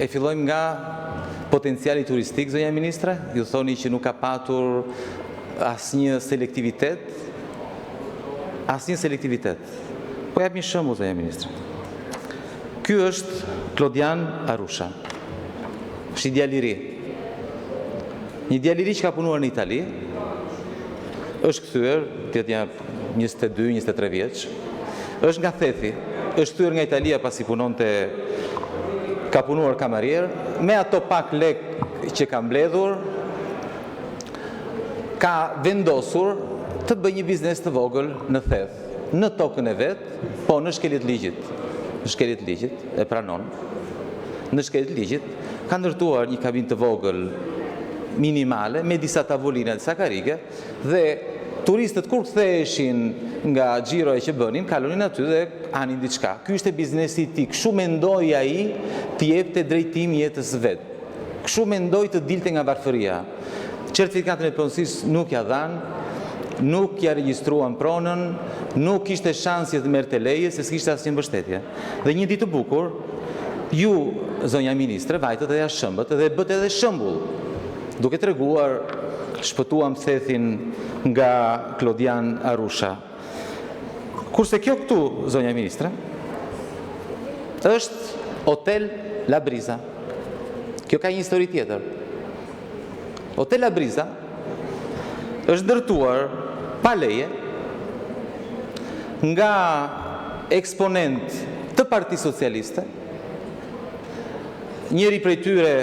E fillojmë nga potenciali turistik, zonja ministre, ju thoni që nuk ka patur asnjë selektivitet. Po jap një shembull, zonja ministre. Ky është Klodian Arusha. Është një djalë i ri. Një djalë i ri që ka punuar në Itali, është kthyer, tjetër 22-23 vjeç, është nga Thethi, është kthyer nga Italia pasi ka punuar kamarier, me ato pak lek që ka mbledhur, ka vendosur të bëjë një biznes të vogël në Theth, në tokën e vet, po në shkeljet ligjit. Në shkeljet ligjit e pranon. Në shkeljet ligjit ka ndërtuar një kabinë të vogël minimale me disa tavolina, disa karige, dhe turistët kur ktheheshin nga xhiroja që bënin, kalonin aty dhe hanin diçka. Ky ishte biznesi i tij. Kështu mendoi ai të jepte drejtim jetës vet. Kështu mendoi të dilte nga varfëria. Certifikatën e punësisë nuk ja dhan, nuk ja regjistruan pronën, nuk kishte shansi të merrte leje se s'kishte asnjë mbështetje. Dhe një ditë të bukur, ju, zonja ministre, vajtët edhe shëmbët dhe bët edhe shembull, duke treguar shpëtuam Thethin nga Klodian Arusha. Kurse kjo këtu, zonja ministre, është Hotel La Briza. Kjo ka një histori tjetër. Hotel La Briza është ndërtuar pa leje nga eksponent të Partisë Socialiste, njëri prej tyre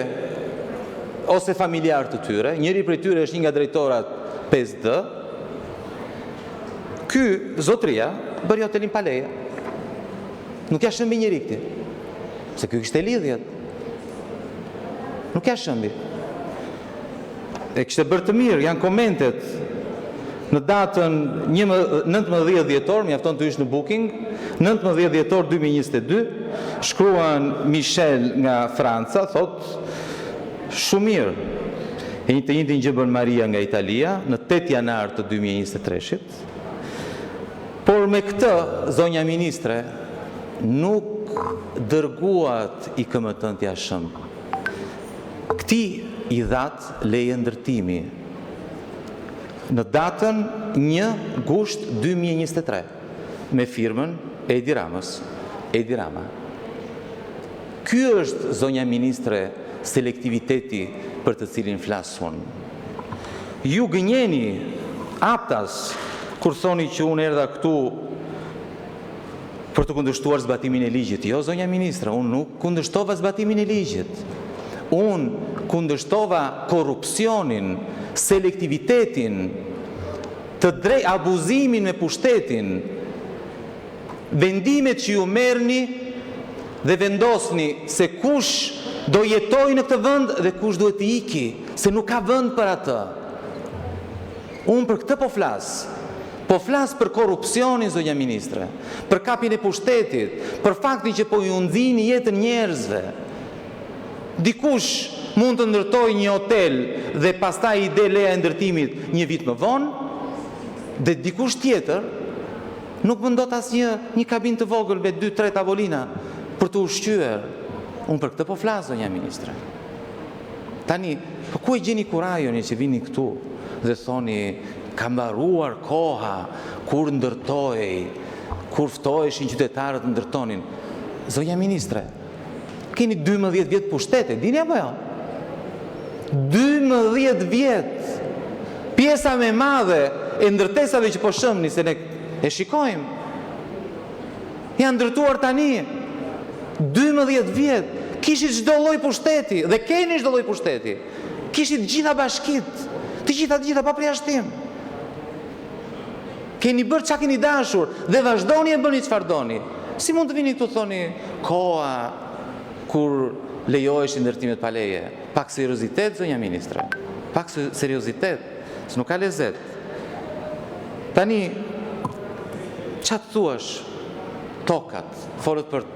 ose familjar të tyre, njëri prej tyre është një nga drejtorat 5D. Ky zotria bëri hotelin pa leje. Nuk ja shëmbi njëri këti, se ky kishte lidhjet. Nuk ja shëmbi. E kishte bërë të mirë, janë komentet në datën 19 dhjetor, mjafton të ish në Booking, 19 dhjetor 2022, shkruan Michel nga Franca, thot shumë mirë. E një të njëjtin gjë bën Maria nga Italia në 8 janar të 2023-shit. Por me këtë, zonja ministre, nuk dërguat i KMT-n t'ia shëmbë. Këti i dhat leje ndërtimi në datën 1 gusht 2023 me firmën Edi Ramës. Edi Rama. Ky është, zonja ministre, selektiviteti për të cilin flasun. Ju gënjeni aptas kur thoni që unë erdha këtu për të kundërshtuar zbatimin e ligjit. Jo, zonja ministre, unë nuk kundërshtova zbatimin e ligjit. Unë kundërshtova korrupsionin, selektivitetin, abuzimin me pushtetin, vendimet që ju merrni dhe vendosni se kush do jetoj në këtë vend dhe kush duhet të iki, se nuk ka vend për atë. Unë për këtë po flas. Po flas për korrupsionin, zonja ministre, për kapjen e pushtetit, për faktin që po ju nxjini jetën njerëzve. Dikush mund të ndërtoj një hotel dhe pastaj i de leja e ndërtimit një vit më vonë, dhe dikush tjetër nuk më ndot një kabinë të vogël me 2-3 tavolina për të ushqyer. Unë për këtë po flas, zonja ministre. Tani, po ku e gjeni kurajoni që vini këtu dhe thoni ka mbaruar koha kur ndërtohej, kur ftoheshin qytetarët ndërtonin? Zonja ministre, keni 12 vjet pushtete, dini apo jo? 12 vjet. Pjesa më e madhe e ndërtesave që po shëmni, se ne e shikojmë, janë ndërtuar tani. 12 vjet. Kishit çdo lloj pushteti dhe keni çdo lloj pushteti. Kishit gjitha bashkit, të gjitha pa përjashtim. Keni bërë çka keni dashur dhe vazhdoni e bëni çfarë doni. Si mund të vini këtu thoni koha kur lejoheshin ndërtimet pa leje? Pak seriozitet, zonja ministre. Pak seriozitet, se nuk ka lezet. Tani, ç'a të thuash? Tokat, folët për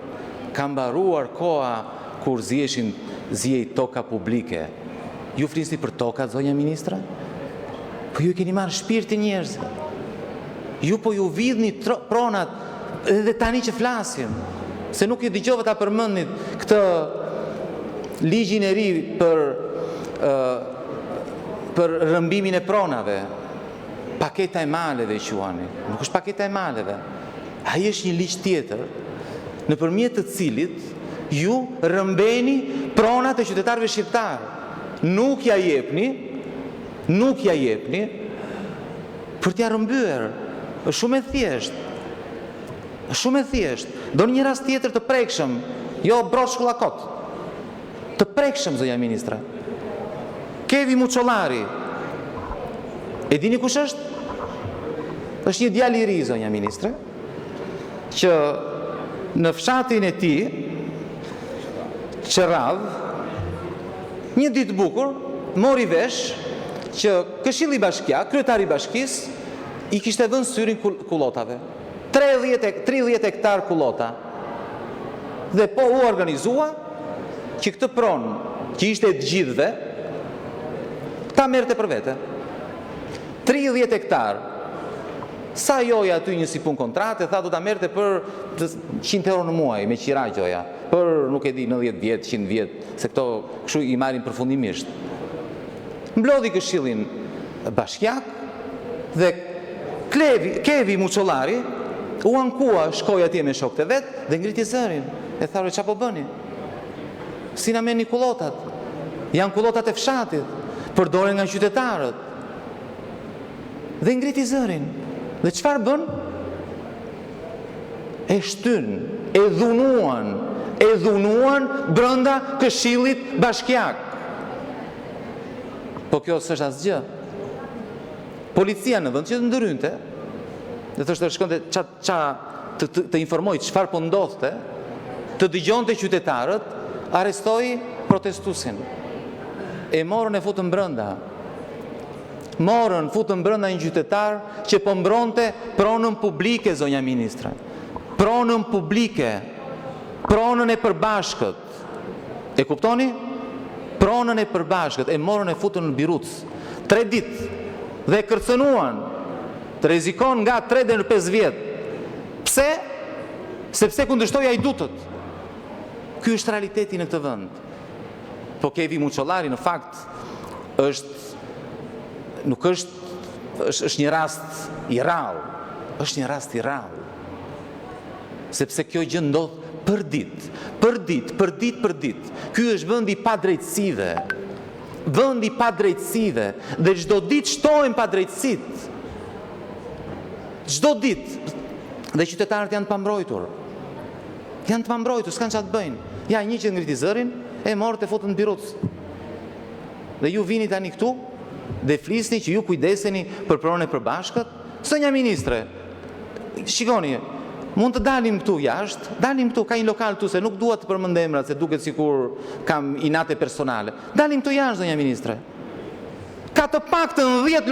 ka mbaruar koha kur zihej toka publike. Ju flisni për tokat, zonja ministre? Po ju keni marrë shpirtin njerëzve. Ju po ju vidhni pronat edhe tani që flasim. se nuk i dëgjova ta përmendnit këtë ligjin e ri për rrëmbimin e pronave. Paketa e maleve quani. Nuk është paketa e maleve. Ai është një ligj tjetër nëpërmjet të cilit ju rrëmbeni pronat e qytetarëve shqiptar. Nuk ja jepni për t'ja rrëmbyer. Është shumë e thjeshtë. Shumë e thjeshtë. Doni një rast tjetër të prekshëm, jo broshkulla kot. Të prekshëm, zonja ministre. Kevi Muçollari. E dini kush është? Është një djalë i ri, zonja ministre, që në fshatin e tij, Qerradh, një ditë bukur, mori vesh që Këshilli Bashkiak, kryetari i bashkisë, i kishte vënë syrin kullotave. 30 hektar kullota. Dhe po u organizua që këtë pronë, që ishte e të gjithëve, ta merrte për vete. 30 hektar. Sa joja aty një si pun kontrate, tha do ta merrte për 100 euro në muaj, me qira gjoja. Për, nuk e di, 90 vjet, 100 vjet, se këto kështu i marrin përfundimisht. Mblodhi Këshillin Bashkiak dhe Kevi Muçollari u ankua, shkoi atje me shokët e vet dhe ngriti zërin. E tha, çfarë po bëni? Si na merrni kullotat? Janë kullotat e fshatit, përdoren nga qytetarët. Dhe ngriti zërin. Dhe çfarë bën? E shtyn, e dhunuan brenda Këshillit Bashkiak. Po kjo s'është asgjë. Policia në vend që të ndrynte, dhe thoshte shkonte të informoj çfarë po ndodhte, të dëgjonte qytetarët, arrestoi protestuesin. E morën e futën brenda. Futën brenda një qytetar që po mbronte pronën publike, zonja ministre. Pronën publike. Pronën e përbashkët. E kuptoni? Pronën e përbashkët. E morën e futën në Biruc. 3 ditë. Dhe kërcënuan. Të rrezikon nga 3 deri në 5 vjet. Pse? Sepse kundërshtoi ajdutët. Ky është realiteti në këtë vend. Po Kevi Muçollari në fakt është një rast i rrallë. Është një rast i rrallë. Sepse kjo gjë ndodh për ditë. Ky është vendi i padrejtësive. Vendi i padrejtësive dhe çdo ditë shtohen padrejtësitë. Çdo ditë. Dhe qytetarët janë të pambrojtur. S'kan çfarë të bëjnë. Ja, një që ngriti zërin, e morët e futën në Biruc. Dhe ju vini tani këtu dhe flisni që ju kujdeseni për pronën e përbashkët. Zonja ministre, shikoni, mund të dalim këtu jashtë, ka një lokal këtu, se nuk dua të përmend emrat, se duket sikur kam inate personale. Dalim këtu jashtë, zonja ministre. Ka të paktën 10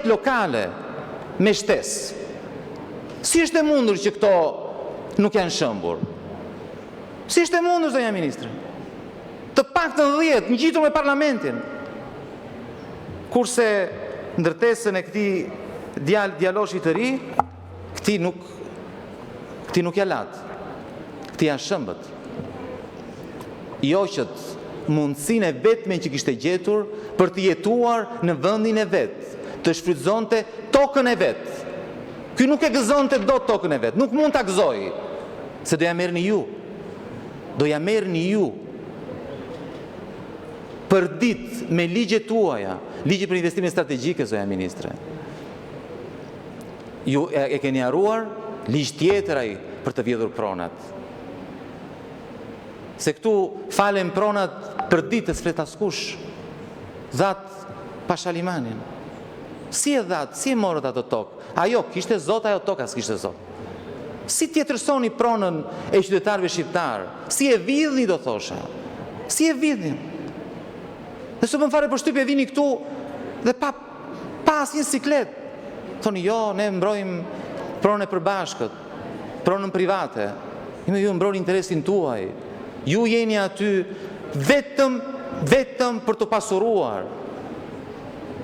lokale me shtesë. Si është e mundur që këto nuk janë shëmbur? Si është e mundur, zonja ministre? Të paktën 10, ngjitur me parlamentin. Kurse ndërtesën e këtij djaloshi të ri, këti nuk ja lat. Këti janë shëmbët. Joqët mundësinë e vetme që kishte gjetur për të jetuar në vendin e vet, të shfrytëzonte tokën e vet. Ky nuk e gëzonte dot tokën e vet, nuk mund ta gëzoj, se do ja merrni ju. Për ditë me ligjet tuaja, ligji për investime strategjike, zonja ministre. Ju e keni harruar ligj tjetër ai për të vjedhur pronat. Se këtu falen pronat për ditë të s'flet askush. Dhat Pashalimanin. Si e dhat, si e morët ato tokë? Ajo kishte zot, ajo toka s'kishte zot. Si tjetërsoni pronën e qytetarëve shqiptar? Si e vidhni, do thosha? Si e vidhni? Dhe së më fare përshtypje vini këtu dhe pa asnjë siklet. Thoni, jo, ne mbrojmë pronën e përbashkët, pronën private. Ju mbrojnë interesin tuaj. Ju jeni aty vetëm për të pasuruar.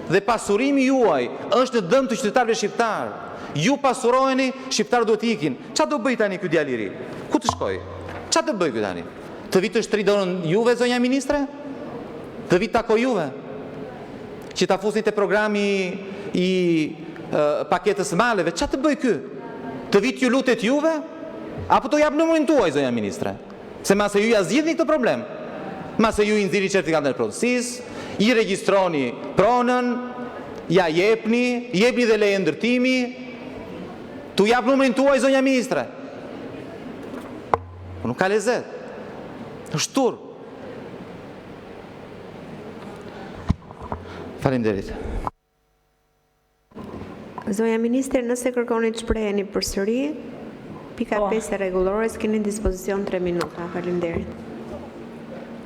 Dhe pasurimi juaj është në dëm të qytetarëve shqiptar. Ju pasurojeni, shqiptarë duhet ikin. Qa do bëj tani ky djalë i ri? Ku të shkoj? Qa të bëj ky tani? Të vit të shtridorën juve, zonja ministre? Të vit tako juve? Që ta fusit e programi i paketës maleve, qa të bëj ky? Të vit ju lutet juve? Apo të jap numrin tuaj, zonja ministre? Se mase ju ja zgjidhni këtë problem. Mase ju i nxirri certifikatën e pronësisë, i regjistroni pronën, ja jepni dhe leje ndërtimi, tu jap numrin tuaj, zonja ministre. Nuk ka lezet. Është turr. Faleminderit. Zonja ministre, nëse kërkoni të shpreheni përsëri, pika 5 e rregullores, keni në dispozicion 3 minuta. Faleminderit.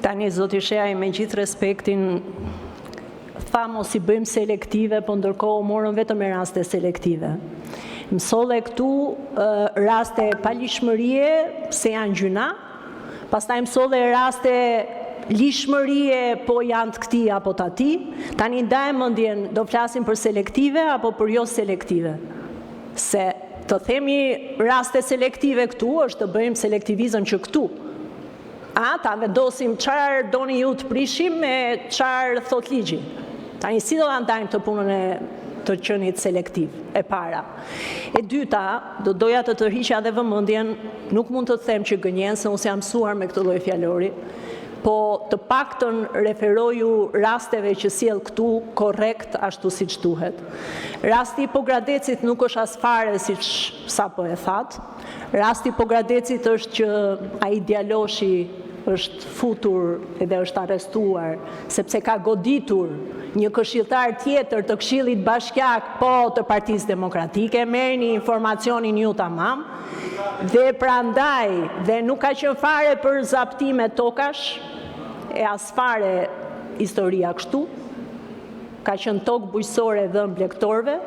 Tani, zoti Shehaj, me gjithë respektin, tha mos i bëjmë selektive, po ndërkohë morën vetëm e raste selektive. Mësolle këtu raste palishmërie, se janë gjyna, pastaj mësolle raste lishmërie, po janë të këti apo të ati. Tani ndajmë mendjen, do flasim për selektive apo për jo selektive. Se të themi raste selektive këtu, është të bëjmë selektivizën që këtu. Ta vendosim qarë doni ju të prishim me qarë thot ligji. Tani si do të ndajmë të punën e të qenit selektiv, e para. E dyta, doja të tërhiqja dhe vëmendjen, nuk mund të them që gënjen, se unë jam mësuar me këtë lloj fjalori, po të paktën referoju rasteve që sjell këtu korrekt ashtu siç duhet. Rasti i Pogradecit nuk është as fare siç sapo e that. Rasti i Pogradecit është që ai djaloshi është futur edhe është arrestuar sepse ka goditur një këshilltar tjetër të Këshillit Bashkiak, po të Partisë Demokratike, merrni informacionin ju tamam, dhe prandaj, dhe nuk ka qenë fare për zaptime tokash, e as fare historia kështu, ka qenë tokë bujqësore dhe mblektorve,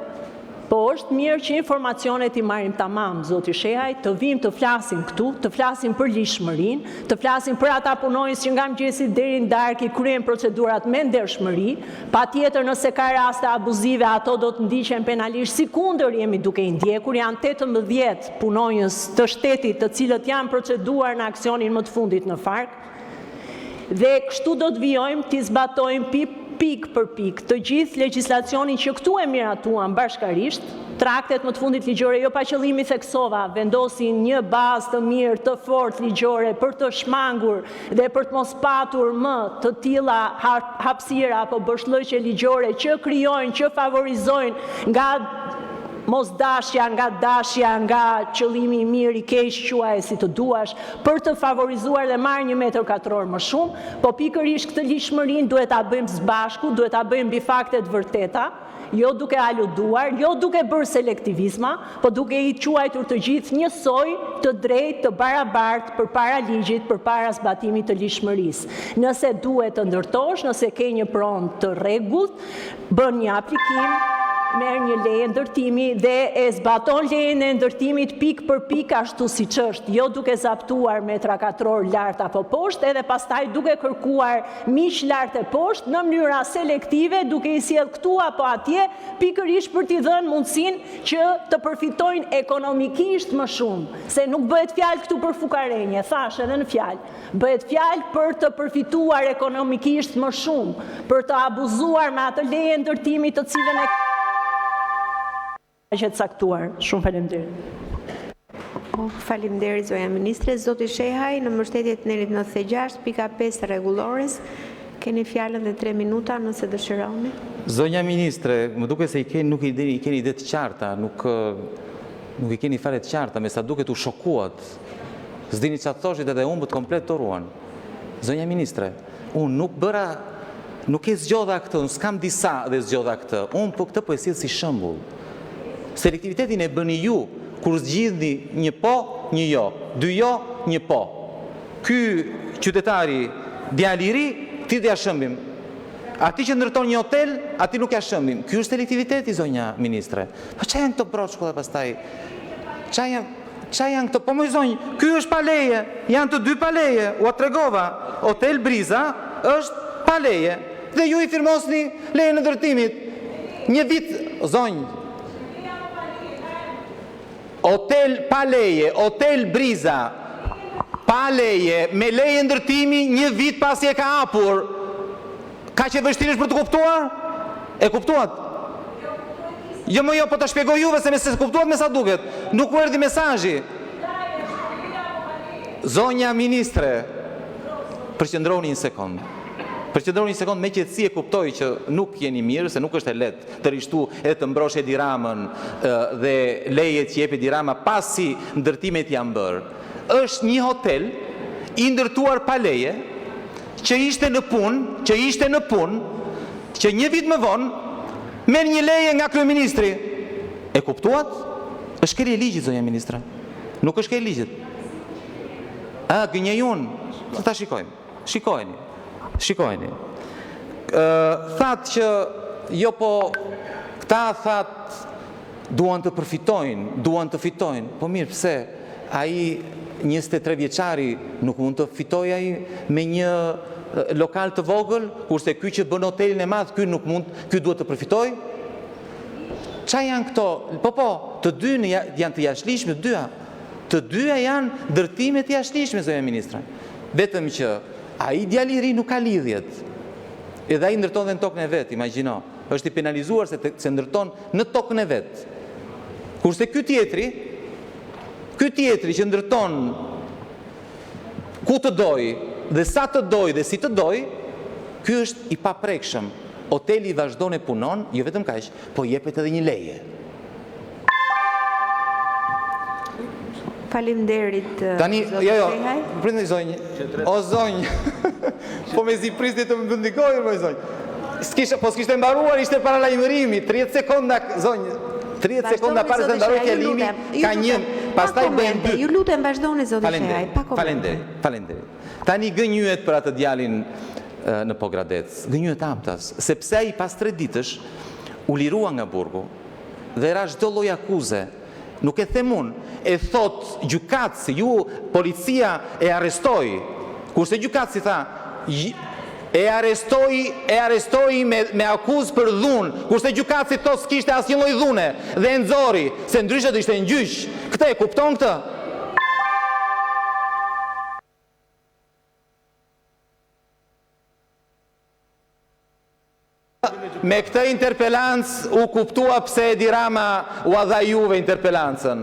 po është mirë që informacionet i marrim tamam, zoti Shehaj, të vim të flasim këtu, të flasim për lishmërinë, të flasim për ata punonjës që nga mëngjesi deri në darkë kryejnë procedurat me ndershmëri, patjetër nëse ka raste abuzive, ato do të ndiqen penalisht, sikundër jemi duke i ndjekur, janë 18 punonjës të shtetit të cilët janë proceduar në aksionin më të fundit në FARK, dhe kështu do të vijojmë të zbatojmë pik për pik të gjithë legjislacionin që këtu e miratuan bashkarisht, traktet më të fundit ligjore, jo pa qëllimi theksova, vendosin një bazë të mirë, të fortë ligjore për të shmangur dhe për të mos patur më të tilla hapësira apo bëshllëqe ligjore që krijojnë, që favorizojnë nga mos dashja, nga qëllimi i mirë i keq, quaje si të duash, për të favorizuar dhe marrë 1 metër katror më shumë, po pikërisht këtë lishmërinë duhet ta bëjmë së bashku, duhet ta bëjmë mbi fakte të vërteta, jo duke aluduar, jo duke bërë selektivizma, po duke i quajtur të gjithë njësoj, të drejtë, të barabartë përpara ligjit, përpara zbatimit të lishmërisë. Nëse duhet të ndërtosh, nëse ke një pronë të rregullt, bën një aplikim, merr një leje ndërtimi dhe e zbaton lejen e ndërtimit pik për pik ashtu siç është, jo duke zaptuar metra katror lart apo poshtë, edhe pastaj duke kërkuar miq lart e poshtë në mënyra selektive, duke i sjell këtu apo atje, pikërisht për t'i dhënë mundësinë që të përfitojnë ekonomikisht më shumë, se nuk bëhet fjalë këtu për fukarenje, thash edhe në fjalë, bëhet fjalë për të përfituar ekonomikisht më shumë, për të abuzuar me atë leje ndërtimi të cilën e që të saktuar. Shumë faleminderit. Faleminderit, zonja ministre. Zoti Shehaj, në mbështetje të nerit 96, pika 5 rregullores, keni fjalën dhe 3 minuta nëse dëshironi. Zonja ministre, më duket se nuk i keni ide të qarta, nuk i keni fare të qarta, me sa duket u shokuat. S'dini çfarë thoshit edhe humbët komplet të ruan. Zonja ministre, unë nuk e zgjodha këtë, unë s'kam disa dhe zgjodha këtë, unë po këtë po e sill si shembull. Selektivitetin e bëni ju, kur zgjidhni një po, një jo, 2 jo, një po. Ky qytetari djali i ri, ti dhe ja shëmbim. Ati që ndërton një hotel, ati nuk ja shëmbim. Ky është selektiviteti, zonja ministre. Po çfarë janë këto broçkulla pastaj? Çfarë janë këto? Po më zonjë, ky është pa leje, janë të 2 pa leje. Ua tregova, Hotel Briza është pa leje. Dhe ju i firmosni lejen e ndërtimit. Një vit, zonjë. hotel pa leje, hotel Briza, pa leje, me leje ndërtimi 1 vit pasi e ka hapur. Ka që vështirësh për të kuptuar? E kuptuat? Jo, po të shpjegoj juve se kuptuat me sa duket. Nuk u erdhi mesazhi. Zonja Ministre, përqendroni një sekond. Përqendroni një sekond, me qetësi e kuptoj që nuk jeni mirë, se nuk është e lehtë të rishtu edhe të mbrosh Edi Ramën dhe lejet që jep Edi Rama pasi ndërtimet janë bërë. Është një hotel i ndërtuar pa leje, që ishte në punë, që 1 vit më vonë merr një leje nga kryeministri. E kuptuat? Është kërje ligjit, zonja Ministre. Nuk është kërje ligjit. Gënjejun, ta shikojmë. Shikojni. Thatë që jo po, këta thatë duan të përfitojnë, duan të fitojnë. Po mirë, pse? Ai 23 vjeçari nuk mund të fitojë ai me një lokal të vogël, kurse ky që bën hotelin e madh, ky nuk mund, ky duhet të përfitojë? Qa janë këto? Po, të dy janë të jashtëligjshme, të dyja janë ndërtime të jashtëligjshme, zonja Ministre. Vetëm që ai djali i ri nuk ka lidhjet. Edhe ai ndërton dhe në tokën e vet, imagjino. Është i penalizuar se ndërton në tokën e vet. Kurse ky tjetri që ndërton ku të doj, dhe sa të doj dhe si të doj, ky është i paprekshëm. Hoteli vazhdon e punon, jo vetëm kaq, po jepet edhe një leje. Faleminderit. Tani, pritni zonjë. O zonjë. Po me zi prisni të më ndikojnë, po zonjë. Po s'kishte mbaruar, ishte para lajmërimi, 30 sekonda, zonjë. 30 sekonda para se ndaroj fjalimi, ka një, pastaj bëhen 2. Ju lutem vazhdoni zoti Shehaj, pa komente. Faleminderit. Tani gënjyet për atë djalin në Pogradec, gënjyet amtas, sepse ai pas 3 ditësh u lirua nga burgu dhe ra çdo lloj akuze. Nuk e them unë, e thot gjykatësi, ju policia e arrestoi, kurse gjykatësi tha, e arrestoi me akuzë për dhunë, kurse gjykatësi thot s'kishte asnjë lloj dhune dhe e nxori, se ndryshe do ishte në gjyq. Këtë e kupton këtë? Me këtë interpelancë u kuptua pse Edi Rama u dha juve interpelancën.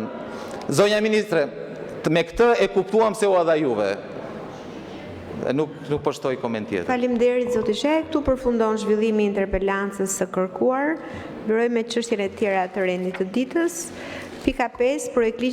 Zonja Ministre, me këtë e kuptuam se u dha juve. Nuk po shtoj koment tjetër. Faleminderit zoti Shehaj, këtu përfundon zhvillimi i interpelancës së kërkuar. Vleroj me çështjen e tjera të rendit të ditës. Pika 5, projekt ligji